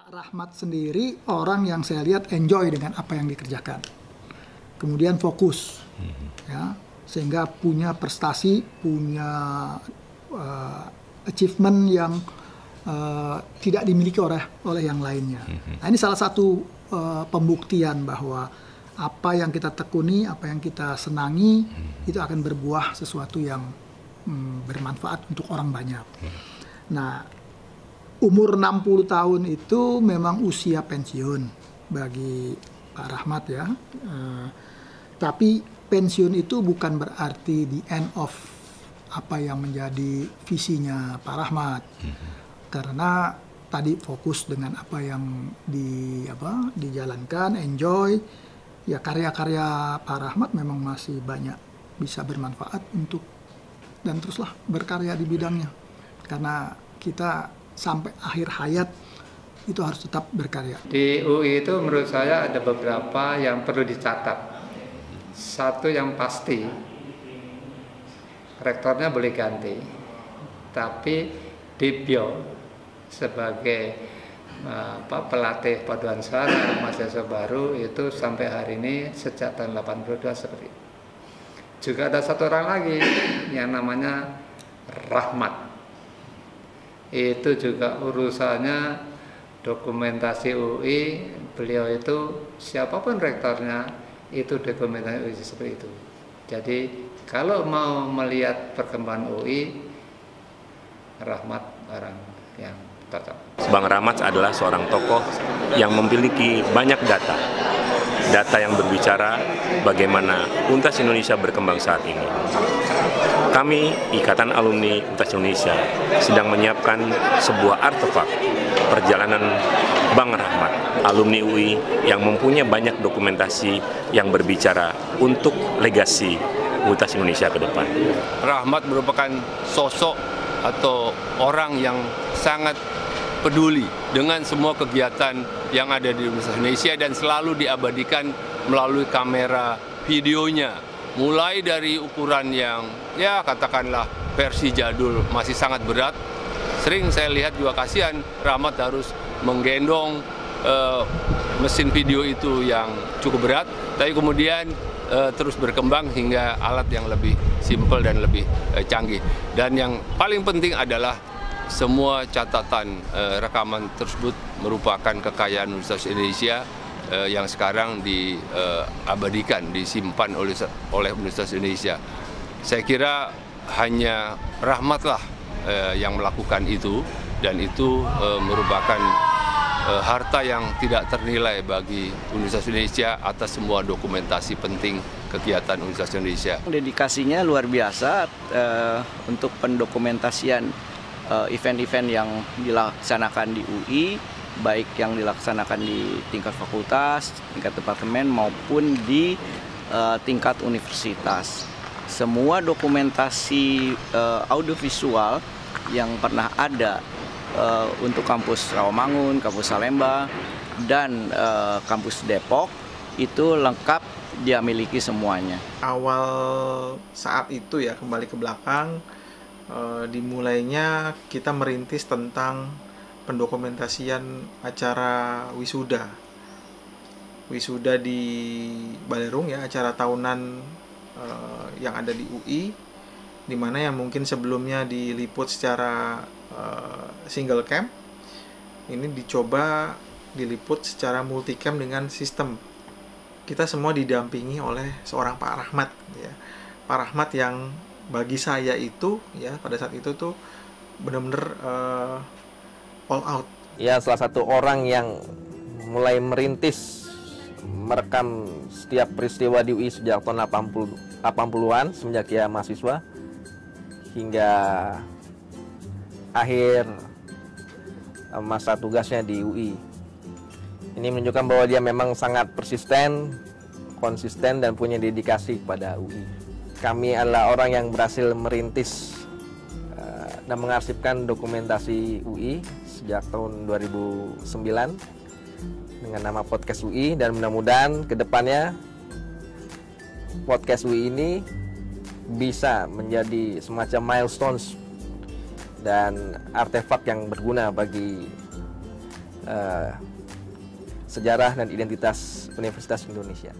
Pak Rahmat sendiri orang yang saya lihat enjoy dengan apa yang dikerjakan. Kemudian fokus, ya, sehingga punya prestasi, punya achievement yang tidak dimiliki oleh yang lainnya. Nah, ini salah satu pembuktian bahwa apa yang kita tekuni, apa yang kita senangi, itu akan berbuah sesuatu yang bermanfaat untuk orang banyak. Nah, umur 60 tahun itu memang usia pensiun bagi Pak Rahmat ya. Tapi pensiun itu bukan berarti the end of apa yang menjadi visinya Pak Rahmat. Karena tadi fokus dengan apa yang dijalankan, enjoy. Ya, karya-karya Pak Rahmat memang masih banyak bisa bermanfaat untuk dan teruslah berkarya di bidangnya. Karena kita sampai akhir hayat itu harus tetap berkarya. Di UI itu menurut saya ada beberapa yang perlu dicatat. Satu yang pasti, rektornya boleh ganti, tapi Dibyo sebagai pelatih paduan suara mahasiswa baru itu sampai hari ini sejak tahun 82 seperti itu. Juga ada satu orang lagi yang namanya Rahmat. Itu juga urusannya dokumentasi UI. Beliau itu siapapun rektornya itu dokumentasi UI seperti itu. Jadi kalau mau melihat perkembangan UI, Rahmat orang yang cocok. Bang Rahmat adalah seorang tokoh yang memiliki banyak data yang berbicara bagaimana Universitas Indonesia berkembang saat ini. Kami, Ikatan Alumni Universitas Indonesia, sedang menyiapkan sebuah artefak perjalanan Bang Rahmat, alumni UI yang mempunyai banyak dokumentasi yang berbicara untuk legasi Universitas Indonesia ke depan. Rahmat merupakan sosok atau orang yang sangat peduli dengan semua kegiatan yang ada di Universitas Indonesia dan selalu diabadikan melalui kamera videonya. Mulai dari ukuran yang ya katakanlah versi jadul masih sangat berat. Sering saya lihat juga kasihan Rahmat harus menggendong mesin video itu yang cukup berat, tapi kemudian terus berkembang hingga alat yang lebih simpel dan lebih canggih. Dan yang paling penting adalah semua catatan rekaman tersebut merupakan kekayaan Universitas Indonesia yang sekarang diabadikan, disimpan oleh Universitas Indonesia. Saya kira hanya Rahmatlah yang melakukan itu, dan itu merupakan harta yang tidak ternilai bagi Universitas Indonesia atas semua dokumentasi penting kegiatan Universitas Indonesia. Dedikasinya luar biasa untuk pendokumentasian event-event yang dilaksanakan di UI, baik yang dilaksanakan di tingkat fakultas, tingkat departemen maupun di tingkat universitas. Semua dokumentasi audiovisual yang pernah ada untuk kampus Rawamangun, kampus Salemba, dan kampus Depok itu lengkap dia miliki semuanya. Awal saat itu ya, kembali ke belakang, dimulainya kita merintis tentang pendokumentasian acara wisuda di Balerung ya, acara tahunan yang ada di UI, dimana yang mungkin sebelumnya diliput secara single cam, ini dicoba diliput secara multicam dengan sistem. Kita semua didampingi oleh seorang Pak Rahmat ya. Pak Rahmat yang bagi saya itu ya pada saat itu tuh benar-benar all out. Ya, salah satu orang yang mulai merintis merekam setiap peristiwa di UI sejak tahun 80-an semenjak dia mahasiswa hingga akhir masa tugasnya di UI. Ini menunjukkan bahwa dia memang sangat persisten, konsisten, dan punya dedikasi kepada UI. Kami adalah orang yang berhasil merintis dan mengarsipkan dokumentasi UI sejak tahun 2009 dengan nama Podcast UI, dan mudah-mudahan ke depannya Podcast UI ini bisa menjadi semacam milestones dan artefak yang berguna bagi sejarah dan identitas Universitas Indonesia.